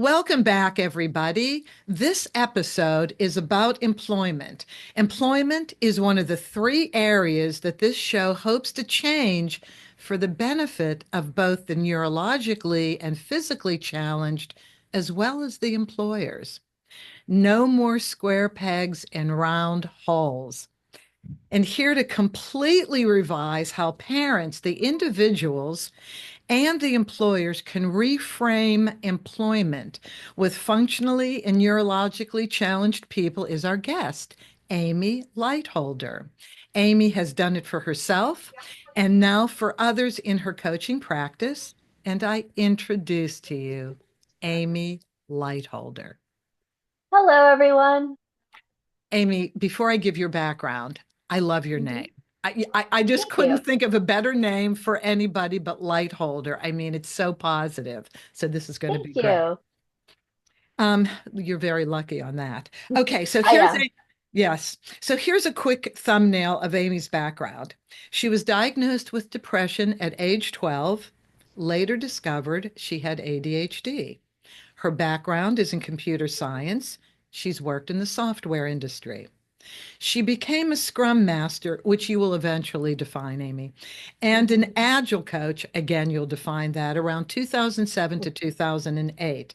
Welcome back, everybody. This episode is about employment. Employment is one of the three areas that this show hopes to change for the benefit of both the neurologically and physically challenged, as well as the employers. No more square pegs and round holes. And here to completely revise how parents, the individuals, and the employers can reframe employment with functionally and neurologically challenged people is our guest, Amy Lightholder. Amy has done it for herself and now for others in her coaching practice. And I introduce to you Amy Lightholder. Hello, everyone. Amy, before I give your background, I love your Mhm. name. I just Thank you. couldn't think of a better name for anybody but Lightholder. I mean, it's so positive. So this is going to Thank be great. you. You're very lucky on that. Okay, so I here's am. a yes. So here's a quick thumbnail of Amy's background. She was diagnosed with depression at age 12, later discovered she had ADHD. Her background is in computer science. She's worked in the software industry. She became a Scrum Master, which you will eventually define, Amy, and Mhm. an Agile coach. Again, you'll define that around 2007 to 2008.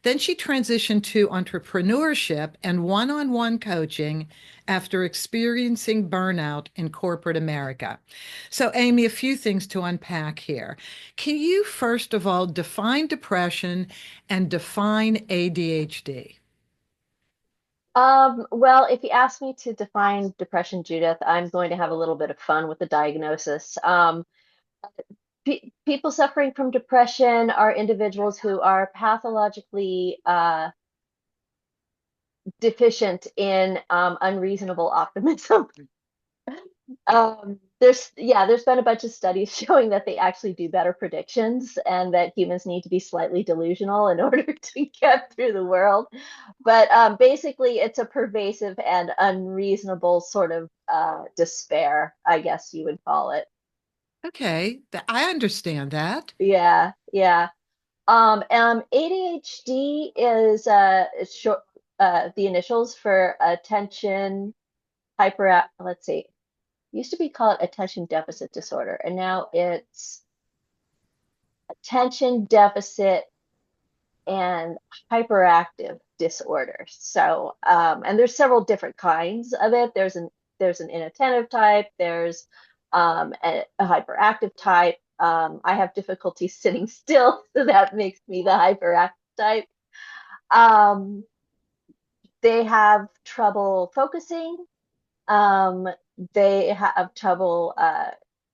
Then she transitioned to entrepreneurship and one-on-one coaching after experiencing burnout in corporate America. So, Amy, a few things to unpack here. Can you, first of all, define depression and define ADHD? Well, if you ask me to define depression, Judith, I'm going to have a little bit of fun with the diagnosis. People suffering from depression are individuals who are pathologically deficient in unreasonable optimism. There's been a bunch of studies showing that they actually do better predictions and that humans need to be slightly delusional in order to get through the world. But basically, it's a pervasive and unreasonable sort of despair, I guess you would call it. Okay, I understand that. Yeah, yeah. ADHD is short, the initials for attention hyper. Let's see, used to be called attention deficit disorder, and now it's attention deficit and hyperactive disorder. So, and there's several different kinds of it. There's an inattentive type. There's a hyperactive type. I have difficulty sitting still, so that makes me the hyperactive type. Um, they have trouble focusing. Um, they have trouble,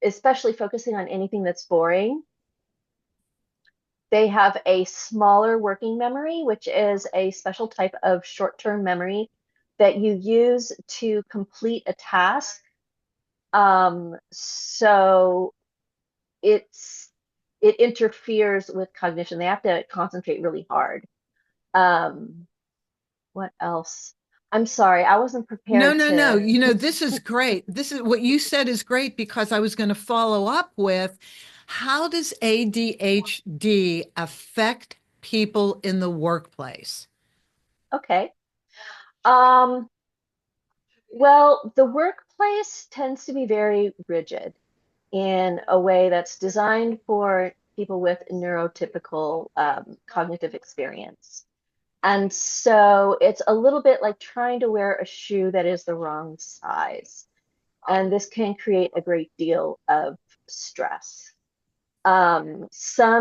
especially focusing on anything that's boring. They have a smaller working memory, which is a special type of short-term memory that you use to complete a task. So it's it interferes with cognition. They have to concentrate really hard. Um, what else? I'm sorry, I wasn't No, prepared no, no. to. This is great. This is what you said is great because I was going to follow up with how does ADHD affect people in the workplace? Okay. Um, well, the workplace tends to be very rigid in a way that's designed for people with neurotypical cognitive experience. And so it's a little bit like trying to wear a shoe that is the wrong size. And this can create a great deal of stress. Some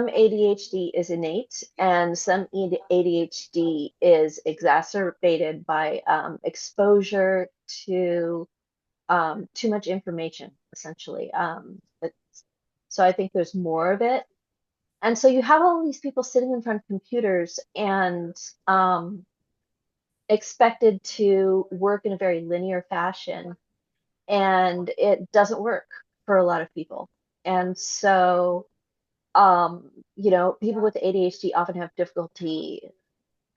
ADHD is innate, and some ADHD is exacerbated by exposure to too much information, essentially. So I think there's more of it. And so you have all these people sitting in front of computers and expected to work in a very linear fashion, and it doesn't work for a lot of people. And so, people with ADHD often have difficulty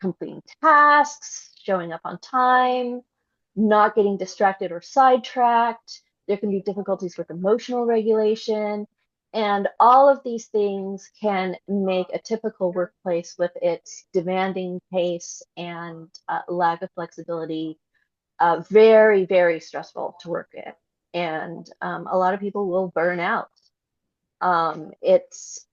completing tasks, showing up on time, not getting distracted or sidetracked. There can be difficulties with emotional regulation. And all of these things can make a typical workplace with its demanding pace and lack of flexibility very, very stressful to work in. And a lot of people will burn out. It's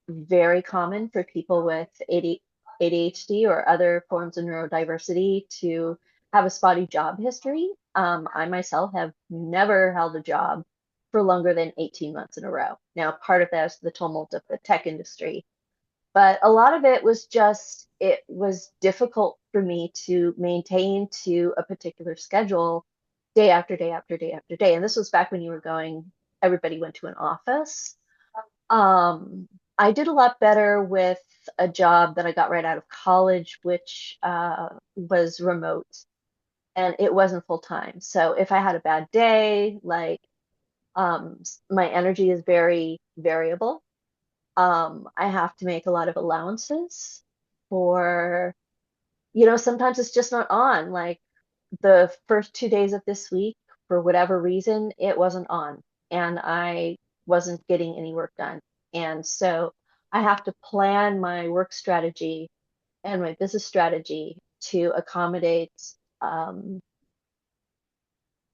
very common for people with ADHD or other forms of neurodiversity to have a spotty job history. I myself have never held a job for longer than 18 months in a row. Now, part of that is the tumult of the tech industry, but a lot of it was just, it was difficult for me to maintain to a particular schedule day after day after day after day. And this was back when you were going, everybody went to an office. Um, I did a lot better with a job that I got right out of college, which was remote and it wasn't full time. So if I had a bad day, like my energy is very variable. I have to make a lot of allowances for, sometimes it's just not on. Like the first 2 days of this week, for whatever reason, it wasn't on, and I wasn't getting any work done. And so I have to plan my work strategy and my business strategy to accommodate um,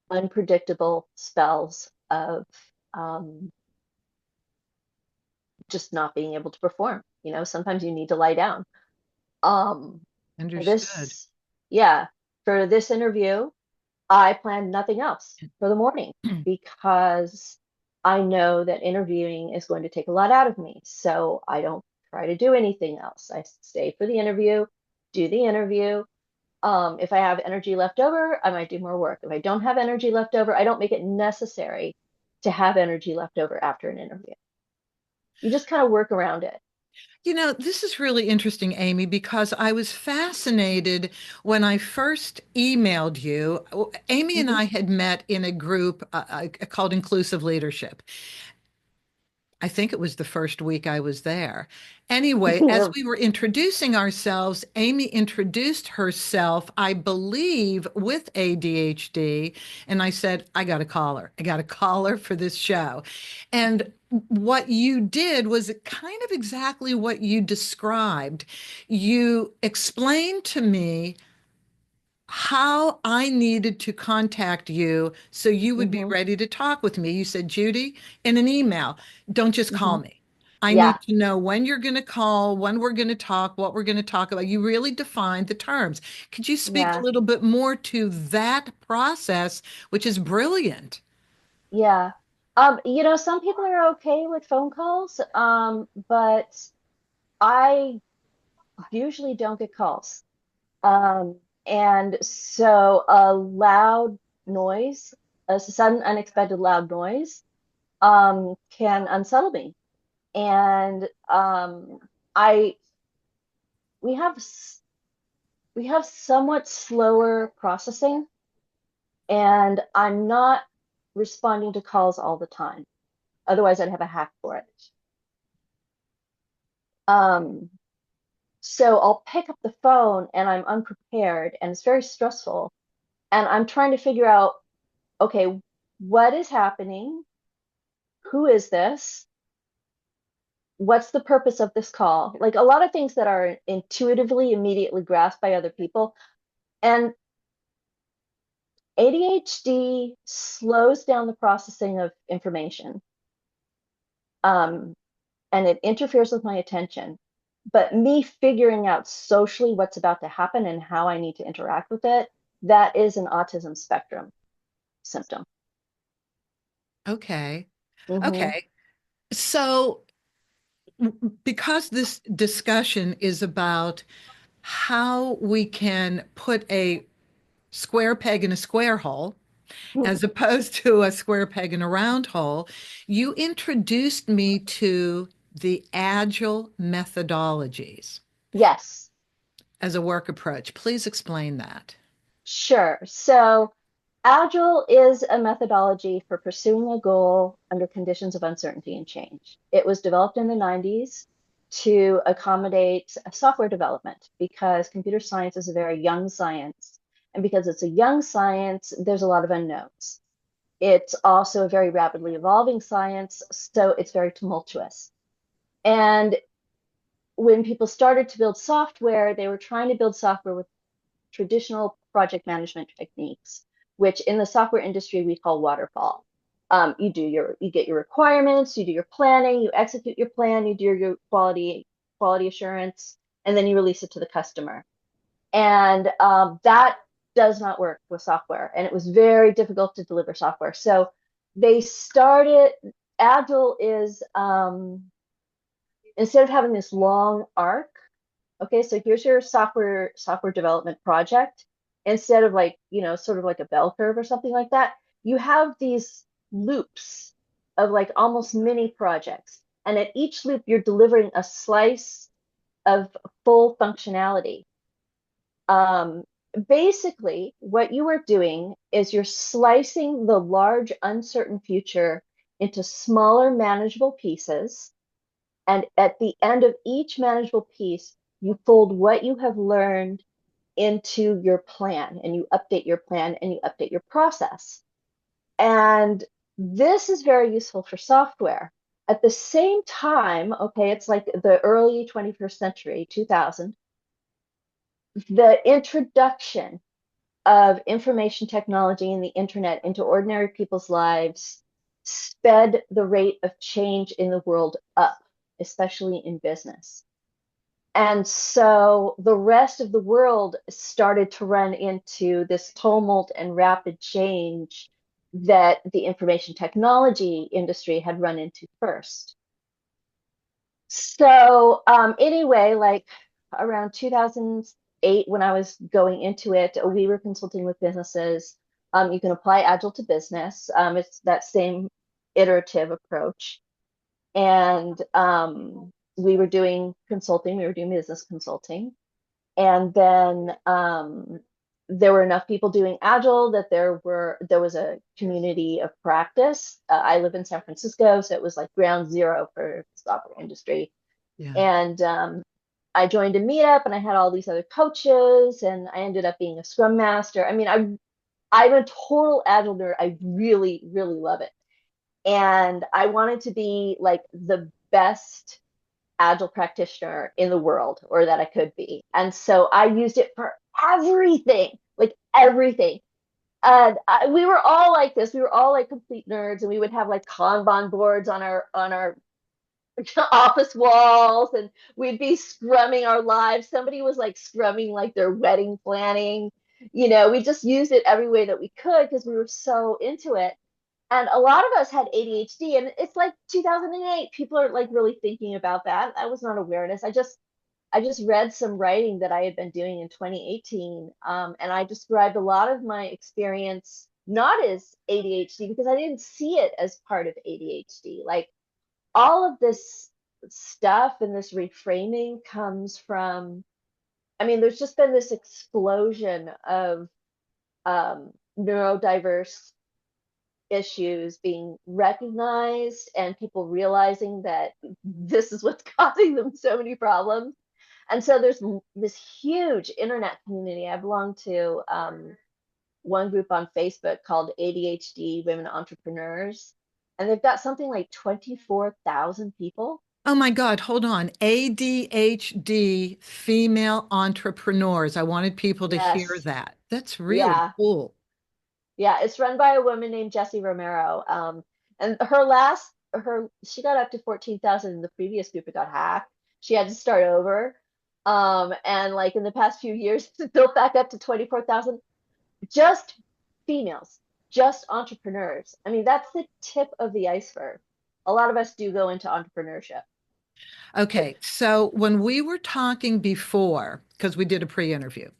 unpredictable spells of um, just not being able to perform. Sometimes you need to lie down. Um, Understood. this, yeah, for this interview, I planned nothing else for the morning because I know that interviewing is going to take a lot out of me. So I don't try to do anything else. I stay for the interview, do the interview. If I have energy left over, I might do more work. If I don't have energy left over, I don't make it necessary to have energy left over after an interview. You just kind of work around it. This is really interesting, Amy, because I was fascinated when I first emailed you. Amy and Hmm. I had met in a group called Inclusive Leadership. I think it was the first week I was there. Anyway, as we were introducing ourselves, Amy introduced herself, I believe, with ADHD. And I said, I got to call her. I got to call her for this show. And what you did was kind of exactly what you described. You explained to me how I needed to contact you so you would be Hmm. ready to talk with me. You said, Judy, in an email, don't just call Hmm. me. I Yeah, need to know when you're going to call, when we're going to talk, what we're going to talk about. You really defined the terms. Could you speak a yeah, little bit more to that process, which is brilliant? yeah. Some people are okay with phone calls, but I usually don't get calls. And so a loud noise, a sudden, unexpected loud noise, can unsettle me. And I we have we have somewhat slower processing, and I'm not responding to calls all the time. Otherwise, I'd have a hack for it. Um, so I'll pick up the phone and I'm unprepared and it's very stressful. And I'm trying to figure out, okay, what is happening? Who is this? What's the purpose of this call? Like a lot of things that are intuitively, immediately grasped by other people. And ADHD slows down the processing of information. Um, and it interferes with my attention. But me figuring out socially what's about to happen and how I need to interact with it, that is an autism spectrum symptom. Okay. Hmm. Okay. So, because this discussion is about how we can put a square peg in a square hole, as opposed to a square peg in a round hole, you introduced me to the Agile methodologies Yes, as a work approach. Please explain that. sure. So Agile is a methodology for pursuing a goal under conditions of uncertainty and change. It was developed in the 90s to accommodate software development because computer science is a very young science. And because it's a young science, there's a lot of unknowns. It's also a very rapidly evolving science, so it's very tumultuous. And when people started to build software, they were trying to build software with traditional project management techniques, which in the software industry we call waterfall. You get your requirements, you do your planning, you execute your plan, you do your quality assurance, and then you release it to the customer. And that does not work with software, and it was very difficult to deliver software. So they started. Agile is instead of having this long arc. Okay, so here's your software development project. Instead of like, sort of like a bell curve or something like that, you have these loops of like almost mini projects. And at each loop, you're delivering a slice of full functionality. Um, Basically, what you are doing is you're slicing the large, uncertain future into smaller, manageable pieces. And at the end of each manageable piece, you fold what you have learned into your plan and you update your plan and you update your process. And this is very useful for software. At the same time, okay, it's like the early 21st century, 2000, the introduction of information technology and the internet into ordinary people's lives sped the rate of change in the world up, especially in business. And so the rest of the world started to run into this tumult and rapid change that the information technology industry had run into first. So, anyway, like around 2008, when I was going into it, we were consulting with businesses. You can apply Agile to business. It's that same iterative approach. And we were doing consulting, we were doing business consulting. And then there were enough people doing Agile that there was a community of practice. I live in San Francisco, so it was like ground zero for the software industry. Yeah. And I joined a meetup, and I had all these other coaches, and I ended up being a Scrum Master. I mean, I'm a total Agile nerd. I really, really love it. And I wanted to be like the best Agile practitioner in the world, or that I could be. And so I used it for everything, like everything. And we were all like this. We were all like complete nerds, and we would have like Kanban boards on our office walls, and we'd be scrumming our lives. Somebody was like scrumming like their wedding planning. We just used it every way that we could because we were so into it. And a lot of us had ADHD, and it's like 2008. People are like really thinking about that. That was not awareness. I just read some writing that I had been doing in 2018, and I described a lot of my experience not as ADHD because I didn't see it as part of ADHD. Like all of this stuff and this reframing comes from. I mean, there's just been this explosion of neurodiverse issues being recognized and people realizing that this is what's causing them so many problems. And so there's this huge internet community. I belong to one group on Facebook called ADHD Women Entrepreneurs, and they've got something like 24,000 people. Oh my God, hold on. ADHD female entrepreneurs. I wanted people to hear Yes. that. That's really Yeah. cool. Yeah. It's run by a woman named Jessie Romero. And she got up to 14,000 in the previous group. It got hacked. She had to start over. And like in the past few years, it's built back up to 24,000. Just females, just entrepreneurs. I mean, that's the tip of the iceberg. A lot of us do go into entrepreneurship. Okay, so when we were talking before, because we did a pre-interview, Yes,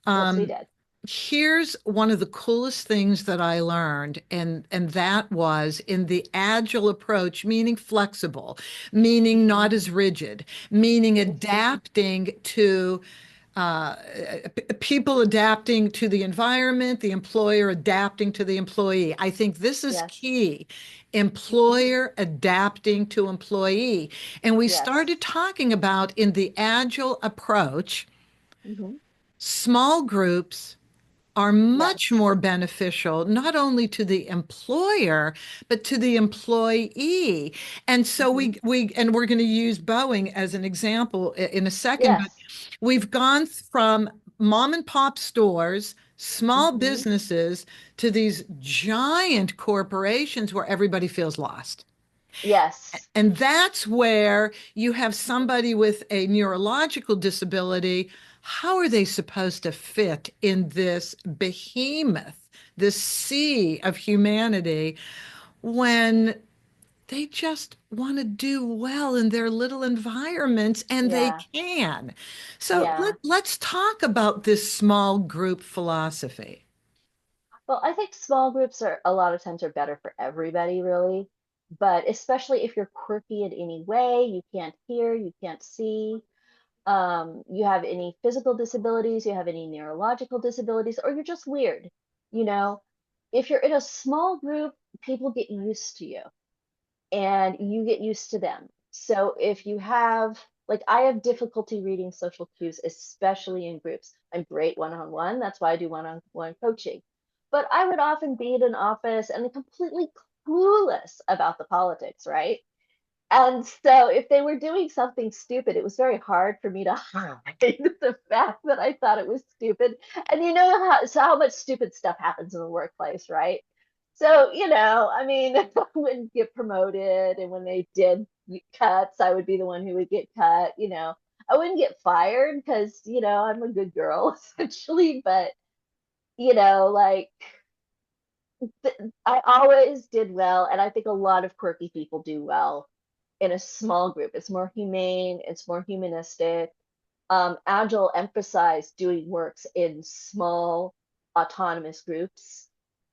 we um, did. here's one of the coolest things that I learned, and that was in the agile approach, meaning flexible, meaning Mm-hmm. not as rigid, meaning Mm-hmm. adapting to uh, people adapting to the environment, the employer adapting to the employee. I think this is Yes. key. Mm-hmm. Employer adapting to employee. And we Yes. started talking about in the agile approach, Mm-hmm. small groups are much Yes. more beneficial, not only to the employer, but to the employee. And so Hmm. and we're going to use Boeing as an example in a second, but Yes. we've gone from mom and pop stores, small Hmm. businesses, to these giant corporations where everybody feels lost. Yes. And that's where you have somebody with a neurological disability. How are they supposed to fit in this behemoth, this sea of humanity, when they just want to do well in their little environments and they Yeah. can? So Yeah. let's talk about this small group philosophy. Well, I think small groups are a lot of times are better for everybody, really. But especially if you're quirky in any way, you can't hear, you can't see, you have any physical disabilities, you have any neurological disabilities, or you're just weird, you know, if you're in a small group, people get used to you and you get used to them. So if you have, like, I have difficulty reading social cues, especially in groups. I'm great one on one. That's why I do one on one coaching. But I would often be in an office and completely clueless about the politics, right? And so if they were doing something stupid, it was very hard for me to hide the fact that I thought it was stupid. And you know how much stupid stuff happens in the workplace, right? So, I mean, I wouldn't get promoted. And when they did cuts, I would be the one who would get cut. I wouldn't get fired because, I'm a good girl, essentially. But, like, I always did well. And I think a lot of quirky people do well in a small group. It's more humane, it's more humanistic. Agile emphasized doing works in small autonomous groups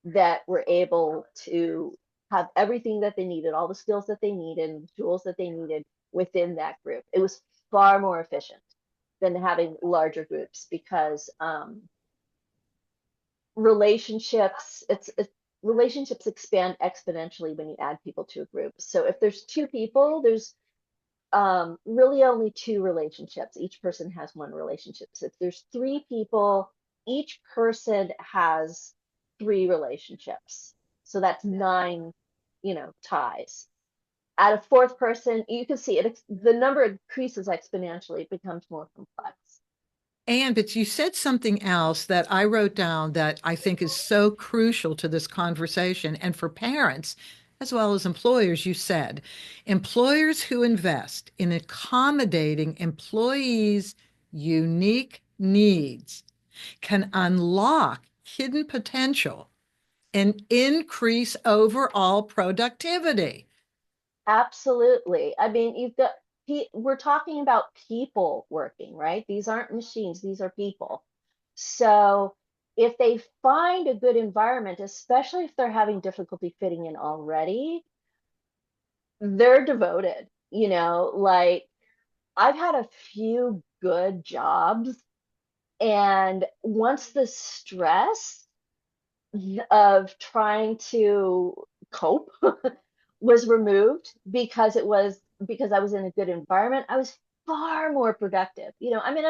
that were able to have everything that they needed, all the skills that they needed, and the tools that they needed within that group. It was far more efficient than having larger groups because relationships expand exponentially when you add people to a group. So if there's two people, there's really only two relationships. Each person has one relationship. So if there's three people, each person has three relationships. So that's nine, ties. Add a fourth person, you can see the number increases exponentially. It becomes more complex. But you said something else that I wrote down that I think is so crucial to this conversation. And for parents, as well as employers, you said employers who invest in accommodating employees' unique needs can unlock hidden potential and increase overall productivity. Absolutely. I mean, we're talking about people working, right? These aren't machines, these are people. So if they find a good environment, especially if they're having difficulty fitting in already, they're devoted. Like, I've had a few good jobs, and once the stress of trying to cope was removed because I was in a good environment, I was far more productive. I mean,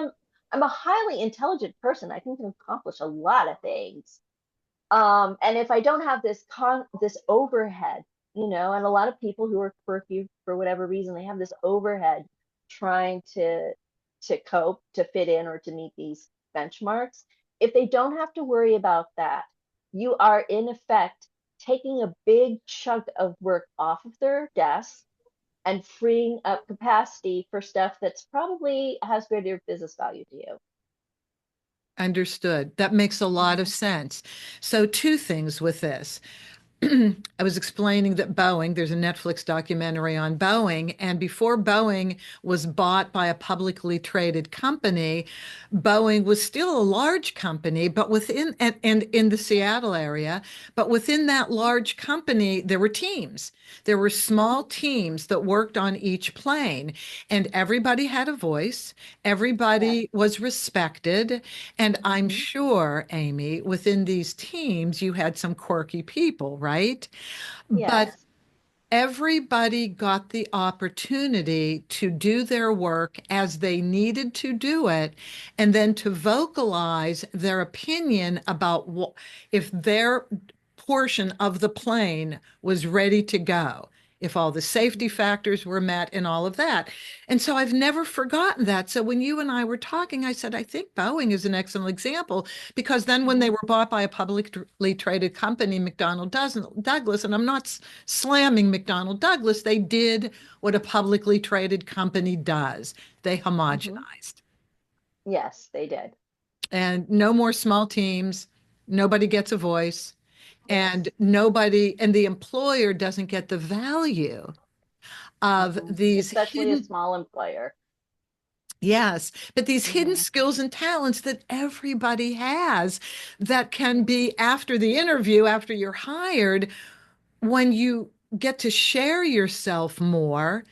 I'm a highly intelligent person. I can accomplish a lot of things. And if I don't have this overhead, and a lot of people who are quirky for whatever reason, they have this overhead trying to cope, to fit in, or to meet these benchmarks. If they don't have to worry about that, you are in effect taking a big chunk of work off of their desk and freeing up capacity for stuff that's probably has greater business value to you. Understood. That makes a lot of Mhm. sense. So, two things with this. I was explaining that Boeing, there's a Netflix documentary on Boeing, and before Boeing was bought by a publicly traded company, Boeing was still a large company, but and in the Seattle area, but within that large company, there were teams. There were small teams that worked on each plane, and everybody had a voice. Yeah. Everybody was respected. And I'm Hmm. sure, Amy, within these teams, you had some quirky people, right? But Yes. Everybody got the opportunity to do their work as they needed to do it, and then to vocalize their opinion about if their portion of the plane was ready to go, if all the safety factors were met and all of that. And so I've never forgotten that. So when you and I were talking, I said, I think Boeing is an excellent example because then when they Mhm. were bought by a publicly traded company, McDonnell Douglas, and I'm not slamming McDonnell Douglas, they did what a publicly traded company does. They Mhm. homogenized. Yes, they did. And no more small teams. Nobody gets a voice. And Yes. nobody, and the employer doesn't get the value of these Especially a hidden, small employer. yes, but these hidden Hmm. skills and talents that everybody has that can be after the interview, after you're hired, when you get to share yourself more,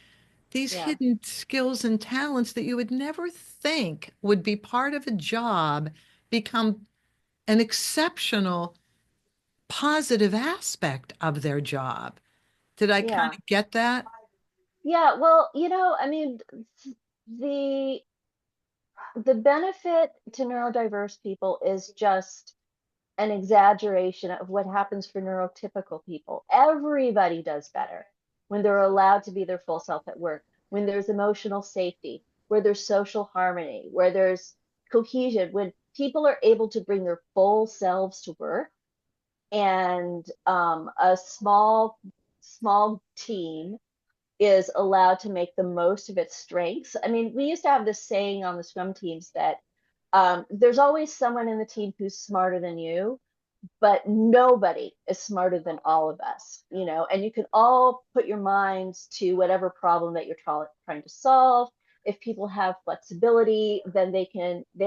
these Yeah. hidden skills and talents that you would never think would be part of a job become an exceptional positive aspect of their job. Did I kind Yeah. of get that? Yeah. Well, I mean, the the benefit to neurodiverse people is just an exaggeration of what happens for neurotypical people. Everybody does better when they're allowed to be their full self at work, when there's emotional safety, where there's social harmony, where there's cohesion, when people are able to bring their full selves to work, and a small team is allowed to make the most of its strengths. I mean, we used to have this saying on the scrum teams that there's always someone in the team who's smarter than you, but nobody is smarter than all of us, and you can all put your minds to whatever problem that you're trying to solve. If people have flexibility, then they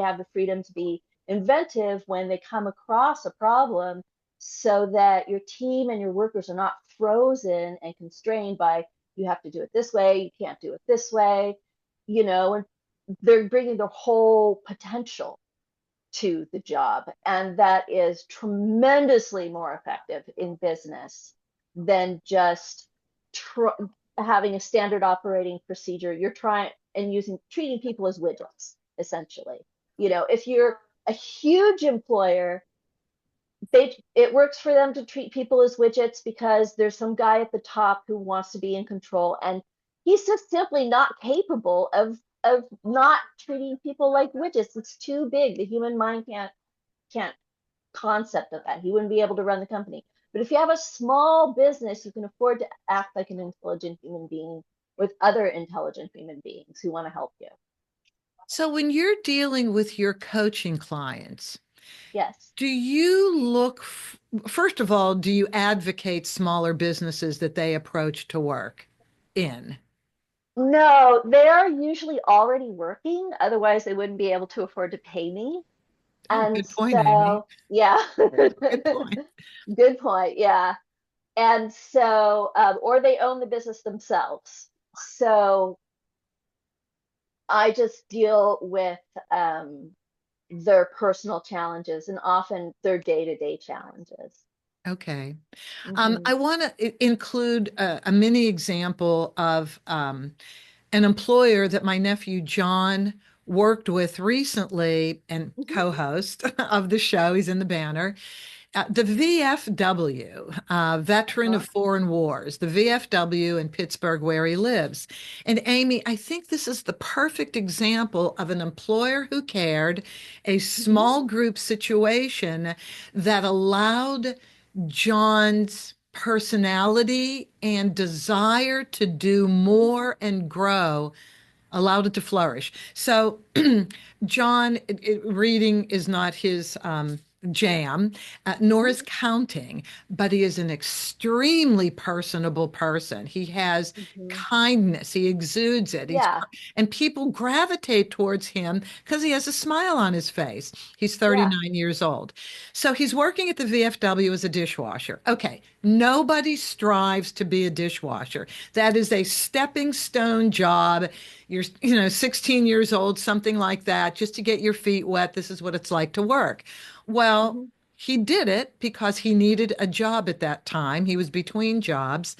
have the freedom to be inventive when they come across a problem, so that your team and your workers are not frozen and constrained by, you have to do it this way, you can't do it this way, and they're bringing their whole potential to the job. And that is tremendously more effective in business than just tr- having a standard operating procedure. You're trying and treating people as widgets, essentially. If you're a huge employer, it works for them to treat people as widgets because there's some guy at the top who wants to be in control, and he's just simply not capable of not treating people like widgets. It's too big. The human mind can't concept of that. He wouldn't be able to run the company. But if you have a small business, you can afford to act like an intelligent human being with other intelligent human beings who want to help you. So when you're dealing with your coaching clients, Yes. do you first of all, do you advocate smaller businesses that they approach to work in? No, they are usually already working. Otherwise, they wouldn't be able to afford to pay me. Oh, And good point, Amy. so, yeah, Good point. good point. Yeah. And so, or they own the business themselves. So I just deal with their personal challenges and often their day-to-day challenges. Okay. Hmm. I want to include a mini example of an employer that my nephew John worked with recently and Hmm. co-host of the show. He's in the banner. The VFW, veteran of Uh-huh. foreign wars, the VFW in Pittsburgh, where he lives. And Amy, I think this is the perfect example of an employer who cared, a Hmm. small group situation that allowed John's personality and desire to do Hmm. more and grow allowed it to flourish. So, John, reading is not his jam, nor is counting, but he is an extremely personable person. He has Hmm. kindness, he exudes it. Yeah. And people gravitate towards him because he has a smile on his face. He's Yeah. 39 years old. So he's working at the VFW as a dishwasher. Okay, nobody strives to be a dishwasher. That is a stepping stone job. You're, 16 years old, something like that, just to get your feet wet. This is what it's like to work. Well, Hmm. he did it because he needed a job at that time. He was between jobs.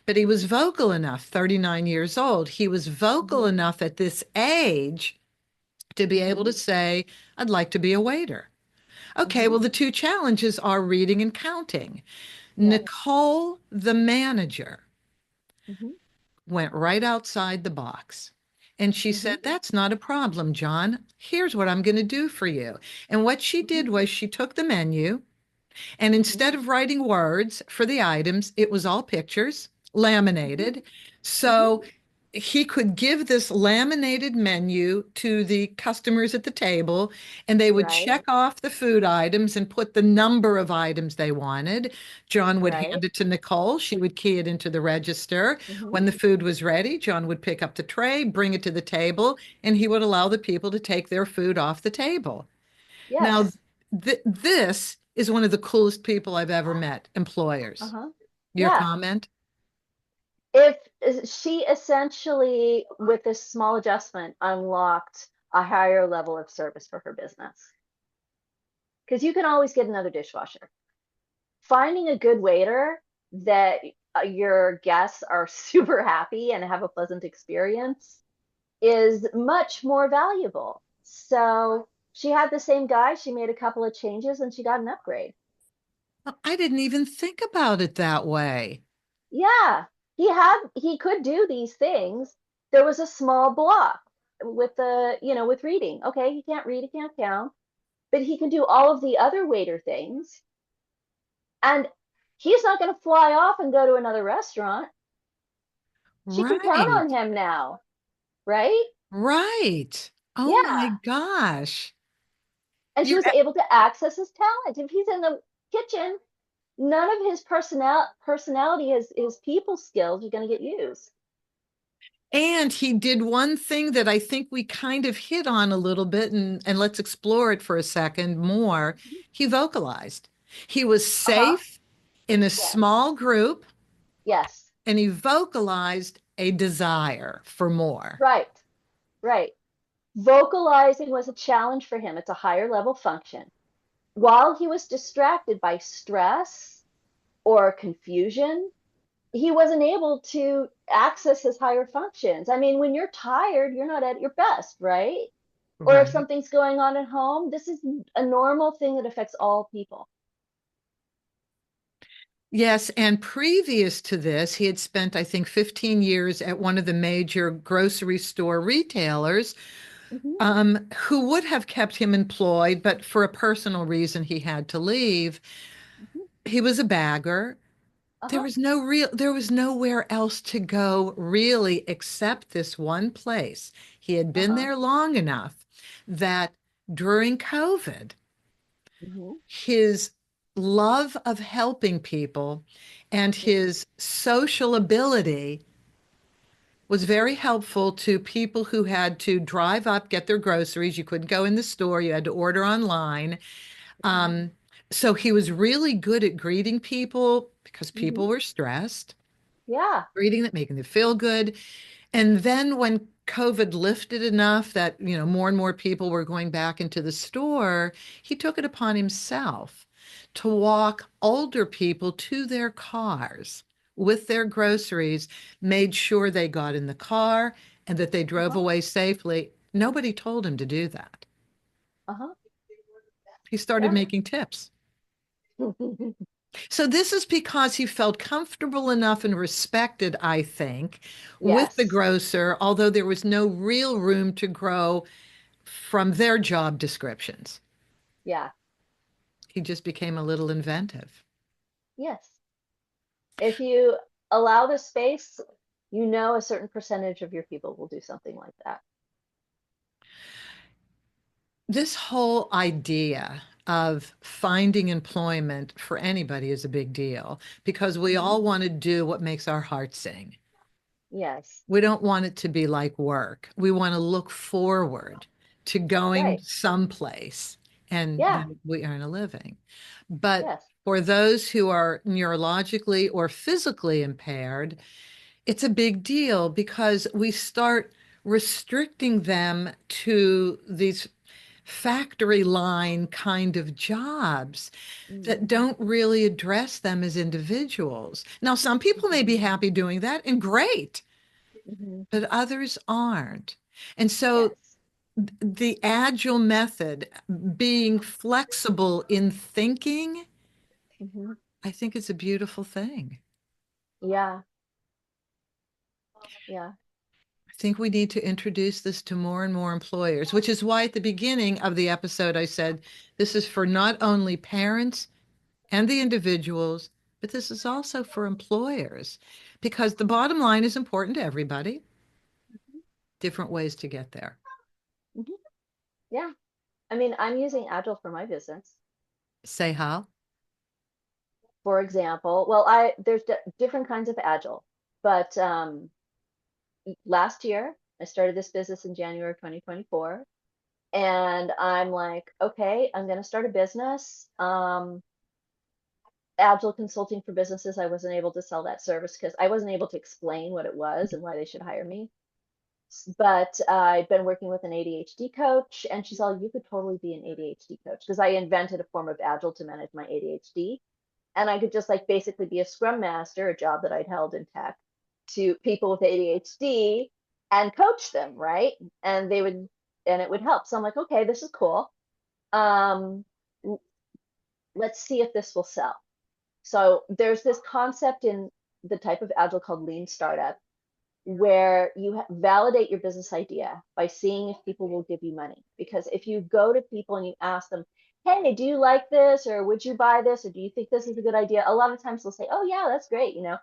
But he was vocal enough, 39 years old. He was vocal Mm-hmm. enough at this age to be able Mm-hmm. to say, I'd like to be a waiter. Okay, Mm-hmm. well, the two challenges are reading and counting. Yes. Nicole, the manager, Mm-hmm. went right outside the box. And she Mm-hmm. said, That's not a problem, John. Here's what I'm going to do for you. And what she Mm-hmm. did was she took the menu, and Mm-hmm. instead of writing words for the items, it was all pictures, Mm-hmm. laminated. Mm-hmm. So he could give this laminated menu to the customers at the table, and they would Right. check off the food items and put the number of items they wanted. John would Right. hand it to Nicole. She would key it into the register. Mm-hmm. When the food was ready, John would pick up the tray, bring it to the table, and he would allow the people to take their food off the table. Now, Yes. this is one of the coolest people I've ever met, employers. Uh-huh. Your Yeah. comment? If she essentially, with this small adjustment, unlocked a higher level of service for her business. Because you can always get another dishwasher. Finding a good waiter that your guests are super happy and have a pleasant experience is much more valuable. So she had the same guy, she made a couple of changes and she got an upgrade. I didn't even think about it that way. Yeah, he could do these things. There was a small block with with reading. Okay, he can't read, he can't count, but he can do all of the other waiter things. And he's not going to fly off and go to another restaurant. She can count Right, on him now, right? right. Oh my Yeah. gosh. And she You're was able to access his talent. If he's in the kitchen, none of his personality, his people skills are going to get used. And he did one thing that I think we kind of hit on a little bit, and let's explore it for a second more. He vocalized. He was Uh-huh. safe in a Yes. small group, Yes. and he vocalized a desire for more. Right. Right. Vocalizing was a challenge for him. It's a higher level function. While he was distracted by stress or confusion, he wasn't able to access his higher functions. I mean, when you're tired, you're not at your best, right? Or if Right. something's going on at home, this is a normal thing that affects all people. Yes, and previous to this, he had spent, I think, 15 years at one of the major grocery store retailers, Mm-hmm. who would have kept him employed, but for a personal reason, he had to leave. Mm-hmm. He was a bagger. Uh-huh. There was nowhere else to go really except this one place. He had been Uh-huh. there long enough that during COVID, Mm-hmm. his love of helping people and his social ability was very helpful to people who had to drive up, get their groceries. You couldn't go in the store, you had to order online. Mm-hmm. Um, so he was really good at greeting people because Mm-hmm. people were stressed, Yeah. greeting them, making them feel good. And then when COVID lifted enough that, more and more people were going back into the store, he took it upon himself to walk older people to their cars with their groceries, made sure they got in the car and that they drove Uh-huh. away safely. Nobody told him to do that. Uh-huh. He started Yeah. making tips. So this is because he felt comfortable enough and respected, I think, with the Yes. grocer, although there was no real room to grow from their job descriptions. Yeah. He just became a little inventive. Yes. If you allow the space, you know a certain percentage of your people will do something like that. This whole idea of finding employment for anybody is a big deal because we Mm-hmm. all want to do what makes our heart sing. Yes. We don't want it to be like work. We want to look forward to going Right. someplace and Yeah. then we earn a living. But Yes. for those who are neurologically or physically impaired, it's a big deal because we start restricting them to these factory line kind of jobs that Mm, don't really address them as individuals. Now, some people may be mhm, happy doing that and great, mhm. but others aren't. And so Yes. the agile method, being flexible in thinking, Mhm. I think is a beautiful thing. Yeah. Yeah. I think we need to introduce this to more and more employers, which is why at the beginning of the episode I said this is for not only parents and the individuals, but this is also for employers because the bottom line is important to everybody, different ways to get there. Mhm. Yeah. I mean, I'm using Agile for my business. Say how? For example, well, there's different kinds of Agile, but last year I started this business in January of 2024, and I'm like, okay, I'm going to start a business. Agile consulting for businesses. I wasn't able to sell that service because I wasn't able to explain what it was and why they should hire me. But I've been working with an ADHD coach, and she's all, you could totally be an ADHD coach because I invented a form of Agile to manage my ADHD. And I could just like basically be a scrum master, a job that I'd held in tech, to people with ADHD and coach them, right? And they would, and it would help. So I'm like, okay, this is cool. Um, let's see if this will sell. So there's this concept in the type of Agile called lean startup where you validate your business idea by seeing if people will give you money. Because if you go to people and you ask them, hey, do you like this? Or would you buy this? Or do you think this is a good idea? A lot of times they'll say, oh, yeah, that's great, you know.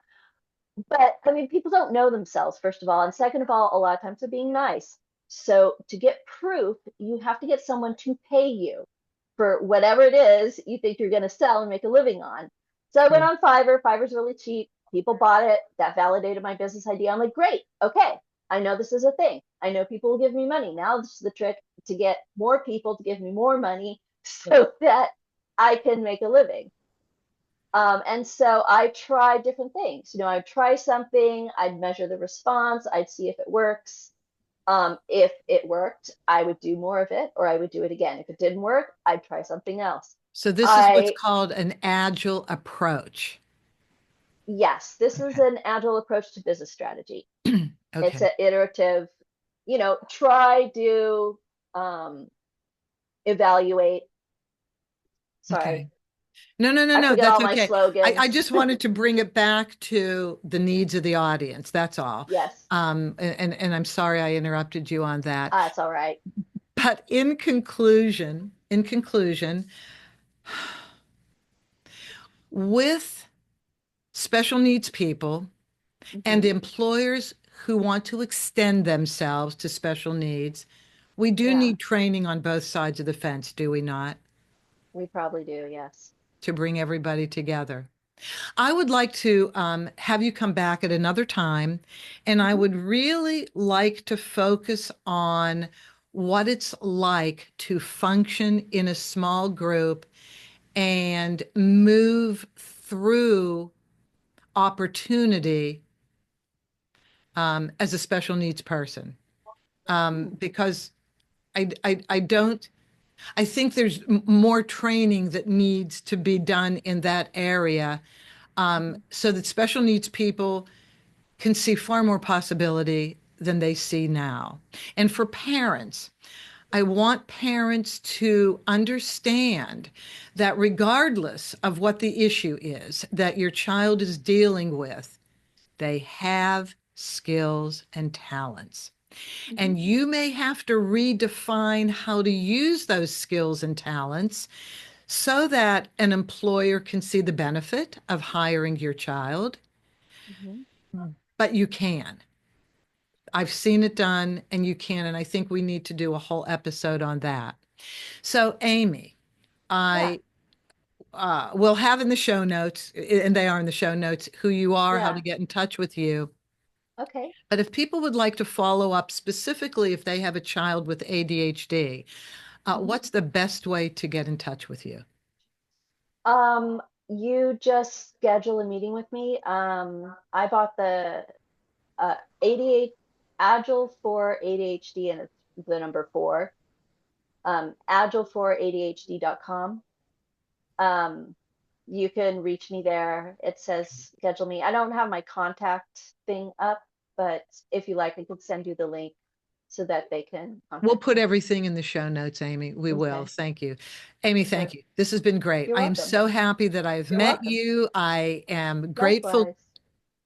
But I mean, people don't know themselves, first of all. And second of all, a lot of times they're being nice. So to get proof, you have to get someone to pay you for whatever it is you think you're going to sell and make a living on. So I went True. on Fiverr. Fiverr's really cheap. People bought it. That validated my business idea. I'm like, great. Okay. I know this is a thing. I know people will give me money. Now this is the trick to get more people to give me more money so that I can make a living. And so I try different things. You know, I'd try something, I'd measure the response, I'd see if it works. If it worked, I would do more of it or I would do it again. If it didn't work, I'd try something else. So this is what's I, called an agile approach. yes, this is an agile approach to business strategy. Okay. It's Okay. an iterative, you know, try, do, um, evaluate. Sorry, Okay. No, no, no, I no. forget That's all my okay. I slogans. just wanted to bring it back to the needs of the audience. That's all. Yes, And I'm sorry I interrupted you on that. it's all right. But in conclusion, with special needs people and Hmm. employers who want to extend themselves to special needs, we do Yeah, need training on both sides of the fence, do we not, we probably do. Yes. to bring everybody together? I would like to have you come back at another time, and I Hmm. would really like to focus on what it's like to function in a small group and move through opportunity as a special needs person. Because I don't, I think there's more training that needs to be done in that area Hmm. so that special needs people can see far more possibility than they see now. And for parents, I want parents to understand that regardless of what the issue is that your child is dealing with, they have skills and talents. Hmm. And you may have to redefine how to use those skills and talents so that an employer can see the benefit of hiring your child, Hmm. but you can. I've seen it done and you can. And I think we need to do a whole episode on that. So, Amy, Yeah. I will have in the show notes, and they are in the show notes, who you are, how to Yeah. get in touch with you. Okay. But if people would like to follow up specifically if they have a child with ADHD, Hmm. what's the best way to get in touch with you? You just schedule a meeting with me. I bought the 88 Agile for ADHD, and it's the number four. agile4adhd.com. Um, you can reach me there. It says schedule me. I don't have my contact thing up, but if you like, I can send you the link so that they can We'll contact put me. everything in the show notes, Amy. We will. Okay, Thank you. Amy, thank sure. you. This has been great. You're I am welcome. so happy that I've You're met welcome. you. I am grateful. Likewise.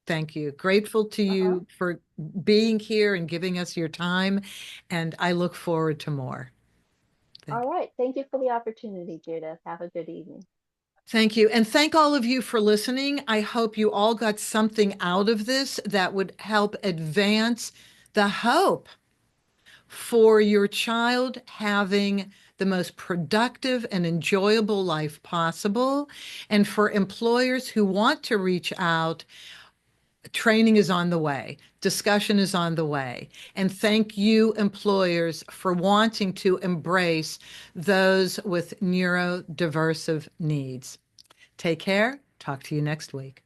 Thank you. Grateful to Uh-huh. you for being here and giving us your time. And I look forward to more. Thank All you. right. Thank you for the opportunity, Judith. Have a good evening. Thank you. And thank all of you for listening. I hope you all got something out of this that would help advance the hope for your child having the most productive and enjoyable life possible. And for employers who want to reach out, training is on the way, discussion is on the way. And thank you, employers, for wanting to embrace those with neurodiversive needs. Take care. Talk to you next week.